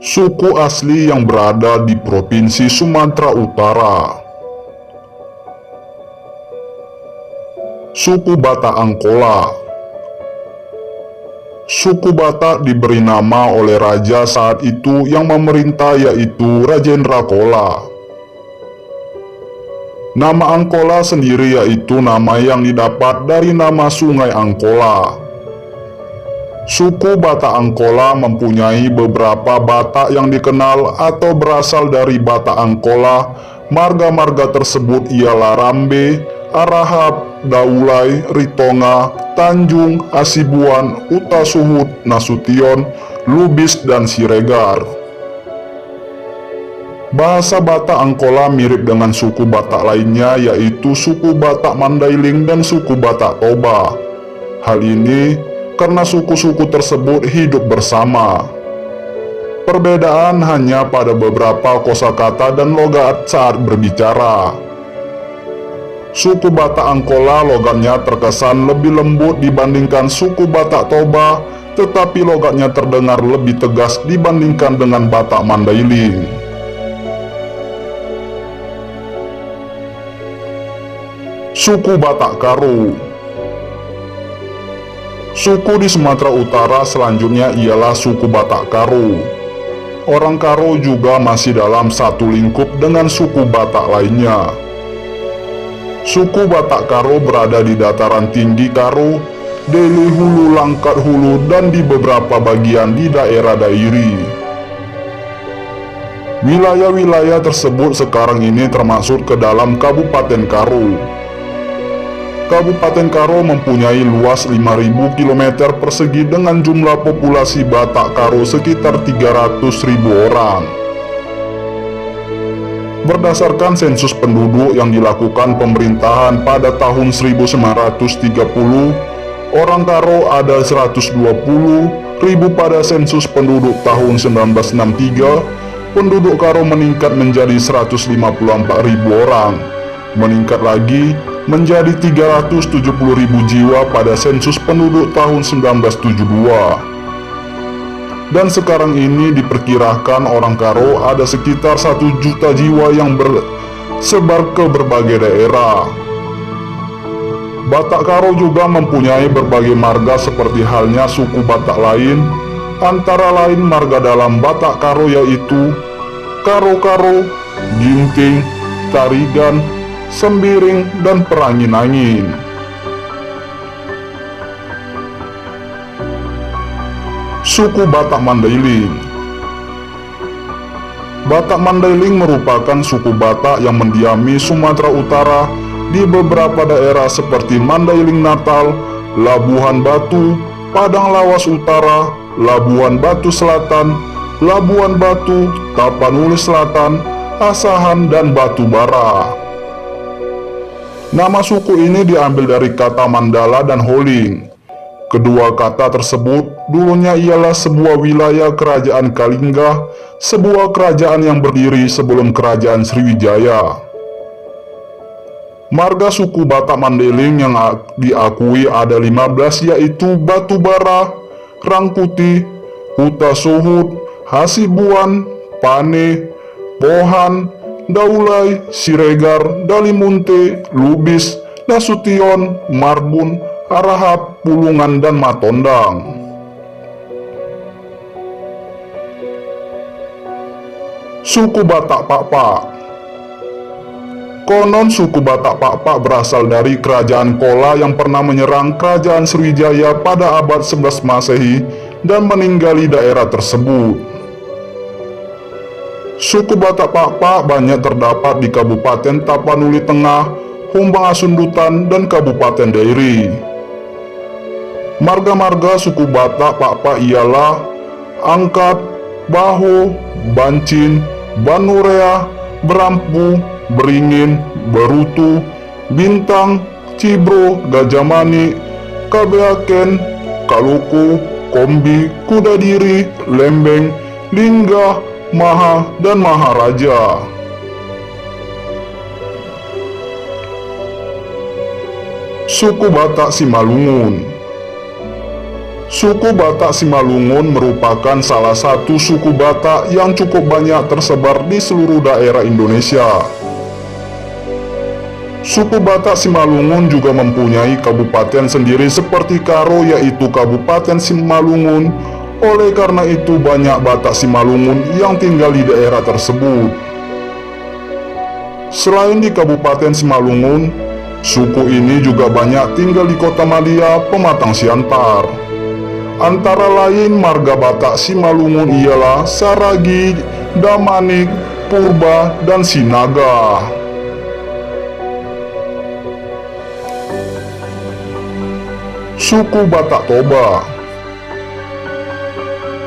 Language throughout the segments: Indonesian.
suku asli yang berada di Provinsi Sumatera Utara. Suku Batak Angkola. Suku Batak diberi nama oleh raja saat itu yang memerintah, yaitu Rajendra Chola. Nama Angkola sendiri yaitu nama yang didapat dari nama Sungai Angkola. Suku Batak Angkola mempunyai beberapa Batak yang dikenal atau berasal dari Batak Angkola. Marga-marga tersebut ialah Rambe, Arahap, Daulay, Ritonga, Tanjung, Hasibuan, Utasuhut, Nasution, Lubis, dan Siregar. Bahasa Batak Angkola mirip dengan suku Batak lainnya, yaitu suku Batak Mandailing dan suku Batak Toba. Hal ini karena suku-suku tersebut hidup bersama. Perbedaan hanya pada beberapa kosakata dan logat saat berbicara. Suku Batak Angkola logatnya terkesan lebih lembut dibandingkan suku Batak Toba, tetapi logatnya terdengar lebih tegas dibandingkan dengan Batak Mandailing. Suku Batak Karo. Suku di Sumatera Utara selanjutnya ialah suku Batak Karo. Orang Karo juga masih dalam satu lingkup dengan suku Batak lainnya. Suku Batak Karo berada di dataran tinggi Karo, Deli Hulu, Langkat Hulu, dan di beberapa bagian di daerah Dairi. Wilayah-wilayah tersebut sekarang ini termasuk ke dalam Kabupaten Karo. Kabupaten Karo mempunyai luas 5.000 km persegi dengan jumlah populasi Batak Karo sekitar 300.000 orang. Berdasarkan sensus penduduk yang dilakukan pemerintahan pada tahun 1930, orang Karo ada 120.000 pada sensus penduduk tahun 1963. Penduduk Karo meningkat menjadi 154.000 orang, meningkat lagi menjadi 370.000 jiwa pada sensus penduduk tahun 1972. Dan sekarang ini diperkirakan orang Karo ada sekitar 1 juta jiwa yang bersebar ke berbagai daerah. Batak Karo juga mempunyai berbagai marga seperti halnya suku Batak lain. Antara lain marga dalam Batak Karo yaitu Karo-Karo, Ginting, Tarigan, Sembiring, dan Perangin-angin. Suku Batak Mandailing. Batak Mandailing merupakan suku Batak yang mendiami Sumatera Utara di beberapa daerah seperti Mandailing Natal, Labuhan Batu, Padang Lawas Utara, Labuhan Batu Selatan, Labuhan Batu, Tapanuli Selatan, Asahan, dan Batu Bara. Nama suku ini diambil dari kata Mandala dan Holing. Kedua kata tersebut dulunya ialah sebuah wilayah kerajaan Kalingga, sebuah kerajaan yang berdiri sebelum kerajaan Sriwijaya. Marga suku Batak Mandailing yang diakui ada 15, yaitu Batu Bara, Rangkuti, Utasuhut, Hasibuan, Pane, Pohan, Daulay, Siregar, Dalimunte, Lubis, Nasution, Marbun, Arahap, Pulungan, dan Matondang. Suku Batak Pakpak. Konon suku Batak Pakpak berasal dari kerajaan Chola yang pernah menyerang kerajaan Sriwijaya pada abad 11 Masehi dan meninggali daerah tersebut. Suku Batak Pakpak banyak terdapat di Kabupaten Tapanuli Tengah, Humbang Asundutan, dan Kabupaten Dairi. Marga-marga suku Batak Pakpak ialah Angkat, Baho, Bancin, Banurea, Berampu, Beringin, Berutu, Bintang, Cibro, Gajamani, Kabeaken, Kaluku, Kombi, Kudadiri, Lembeng, Lingga, Maha, dan Maharaja. Suku Batak Simalungun. Suku Batak Simalungun merupakan salah satu suku Batak yang cukup banyak tersebar di seluruh daerah Indonesia. Suku Batak Simalungun juga mempunyai kabupaten sendiri seperti Karo, yaitu Kabupaten Simalungun. Oleh karena itu banyak Batak Simalungun yang tinggal di daerah tersebut. Selain di Kabupaten Simalungun, suku ini juga banyak tinggal di Kota Madia, Pematang Siantar. Antara lain marga Batak Simalungun ialah Saragi, Damanik, Purba, dan Sinaga. Suku Batak Toba.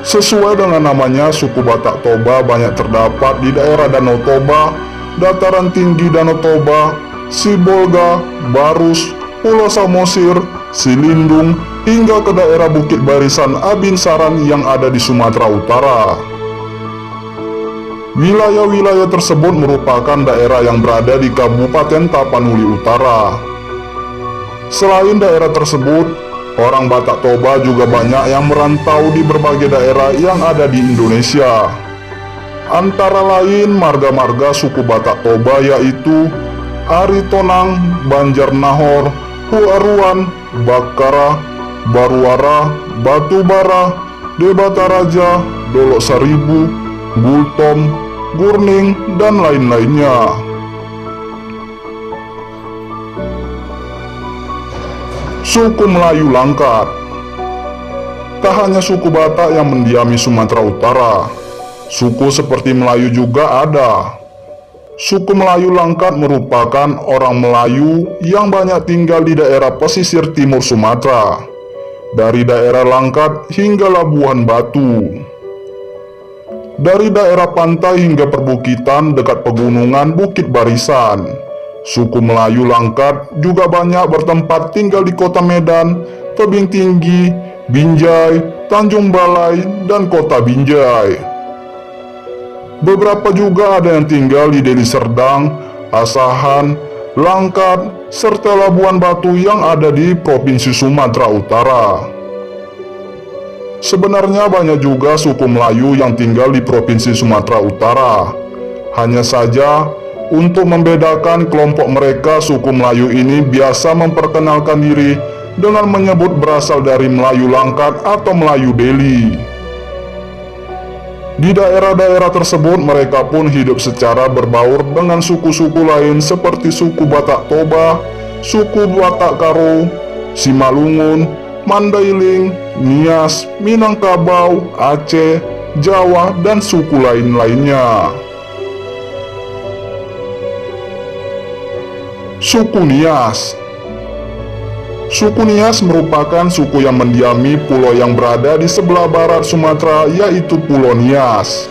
Sesuai dengan namanya, suku Batak Toba banyak terdapat di daerah Danau Toba, dataran tinggi Danau Toba, Sibolga, Barus, Pulau Samosir, Silindung, hingga ke daerah Bukit Barisan Abinsaran yang ada di Sumatera Utara. Wilayah-wilayah tersebut merupakan daerah yang berada di Kabupaten Tapanuli Utara. Selain daerah tersebut, orang Batak Toba juga banyak yang merantau di berbagai daerah yang ada di Indonesia. Antara lain marga-marga suku Batak Toba yaitu Aritonang, Banjarnahor, Huaruan, Bakara, Baruara, Batubara, Debataraja, Dolok Seribu, Gultom, Gurning, dan lain-lainnya. Suku Melayu Langkat. Tak hanya suku Batak yang mendiami Sumatera Utara, suku seperti Melayu juga ada. Suku Melayu Langkat merupakan orang Melayu yang banyak tinggal di daerah pesisir timur Sumatera, dari daerah Langkat hingga Labuhan Batu. Dari daerah pantai hingga perbukitan dekat pegunungan Bukit Barisan, suku Melayu Langkat juga banyak bertempat tinggal di Kota Medan, Tebing Tinggi, Binjai, Tanjung Balai, dan Kota Binjai. Beberapa juga ada yang tinggal di Deli Serdang, Asahan, Langkat, serta Labuan Batu yang ada di Provinsi Sumatera Utara. Sebenarnya banyak juga suku Melayu yang tinggal di Provinsi Sumatera Utara. Hanya saja, untuk membedakan kelompok mereka, suku Melayu ini biasa memperkenalkan diri dengan menyebut berasal dari Melayu Langkat atau Melayu Deli. Di daerah-daerah tersebut mereka pun hidup secara berbaur dengan suku-suku lain seperti suku Batak Toba, suku Batak Karo, Simalungun, Mandailing, Nias, Minangkabau, Aceh, Jawa, dan suku lain-lainnya. Suku Nias. Suku Nias merupakan suku yang mendiami pulau yang berada di sebelah barat Sumatera, yaitu Pulau Nias.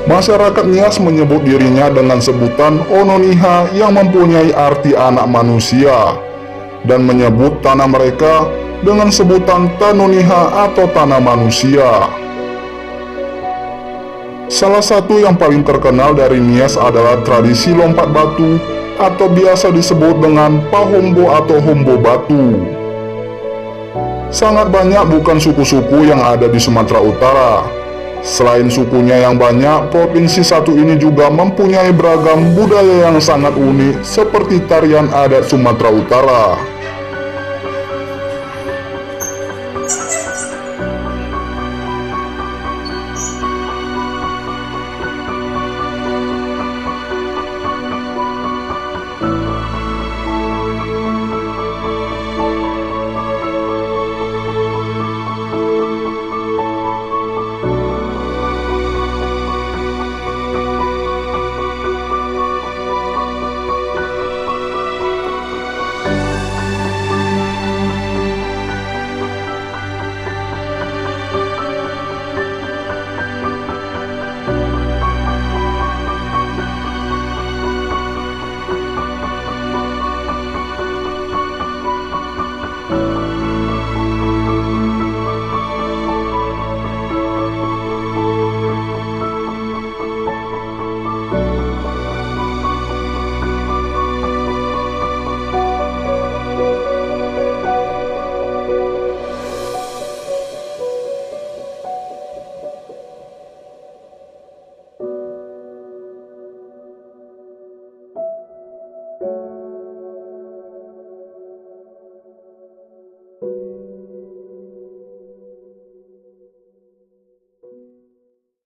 Masyarakat Nias menyebut dirinya dengan sebutan Ononiha yang mempunyai arti anak manusia, dan menyebut tanah mereka dengan sebutan Tanoniha atau tanah manusia. Salah satu yang paling terkenal dari Nias adalah tradisi lompat batu atau biasa disebut dengan Pahombo atau Hombo Batu. Sangat banyak bukan suku-suku yang ada di Sumatera Utara. Selain sukunya yang banyak, provinsi satu ini juga mempunyai beragam budaya yang sangat unik seperti tarian adat Sumatera Utara.